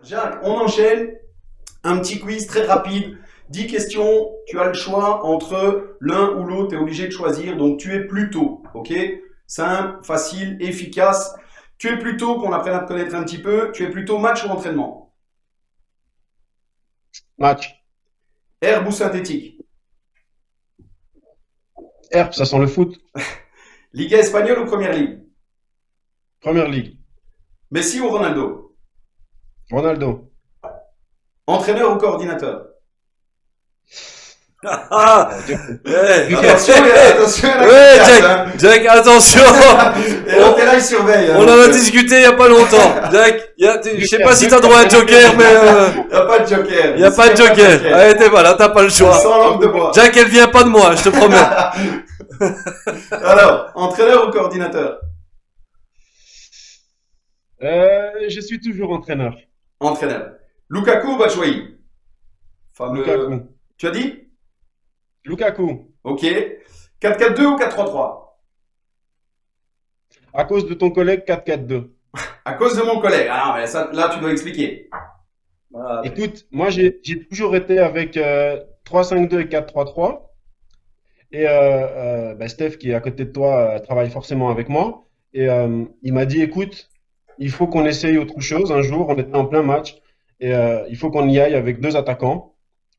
Jacques, on enchaîne. Un petit quiz très rapide. 10 questions. Tu as le choix entre l'un ou l'autre. Tu es obligé de choisir. Donc, tu es plutôt, ok? Simple, facile, efficace. Tu es plutôt, qu'on apprenne à te connaître un petit peu, tu es plutôt match ou entraînement? Match. Herbe ou synthétique? Herbe, ça sent le foot. Liga espagnole ou Première Ligue? Première ligue. Messi ou Ronaldo? Ronaldo. Entraîneur ou coordinateur? Ah, ouais, Attention, attention à la ouais, carte, Jack, hein. Jack, attention. Et l'intérêt, il surveille. On en a discuté il y a pas longtemps. Jack, je sais pas si t'as droit à un joker, mais Il n'y a pas de joker. il y a pas de joker. Allez, t'es voilà, t'as pas le choix. Sans langue de bois. Jack, elle vient pas de moi, je te promets. Alors, entraîneur ou coordinateur? Je suis toujours entraîneur. Entraîneur. Lukaku ou Batshuayi? Fameux. Lukaku. Tu as dit? Lukaku. Ok. 4-4-2 ou 4-3-3? À cause de ton collègue 4-4-2. À cause de mon collègue. Ah non, mais ça, là, tu dois expliquer. Voilà. Écoute, moi j'ai toujours été avec 3-5-2 et 4-3-3. Et Steph, qui est à côté de toi, travaille forcément avec moi. Et il m'a dit, écoute, il faut qu'on essaye autre chose. Un jour, on était en plein match et il faut qu'on y aille avec deux attaquants.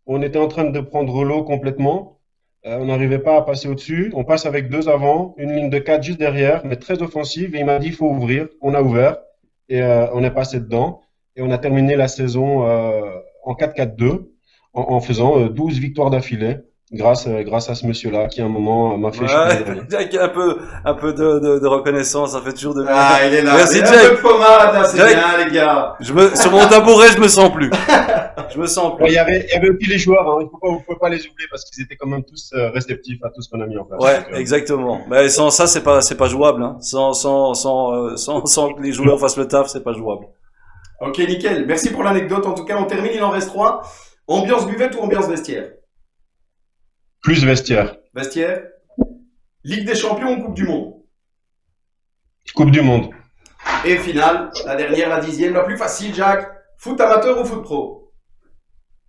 On était en train de prendre l'eau complètement. On n'arrivait pas à passer au-dessus. On passe avec deux avant, une ligne de 4 juste derrière, mais très offensive. Et il m'a dit, il faut ouvrir. On a ouvert et on est passé dedans. Et on a terminé la saison en 4-4-2 en faisant 12 victoires d'affilée grâce à ce monsieur-là qui à un moment m'a fait chuter. Ouais, Jack, un peu de reconnaissance, ça fait toujours de bien. Ah, il est là. Merci, Il y a Jack. un peu de pommade, là, c'est Jack. bien, les gars. Sur mon tabouret, je me sens plus. Je me sens Ouais, plus. il y avait aussi les joueurs, hein. Vous pouvez pas les oublier parce qu'ils étaient quand même tous réceptifs à tout ce qu'on a mis en place. Ouais, Donc, exactement. Mais sans ça, c'est pas jouable, hein. Sans que les joueurs fassent le taf, c'est pas jouable. Ok, nickel. Merci pour l'anecdote. En tout cas, on termine. Il en reste 3. Ambiance buvette ou ambiance vestiaire? plus vestiaire. Vestiaire. Ligue des champions ou Coupe du Monde? Coupe du Monde. Et finale, la dernière, la 10e, la plus facile, Jacques. Foot amateur ou foot pro?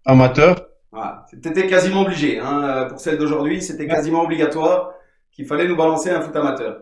Amateur. Voilà. T'étais quasiment obligé, hein. Pour celle d'aujourd'hui, c'était quasiment obligatoire qu'il fallait nous balancer un foot amateur.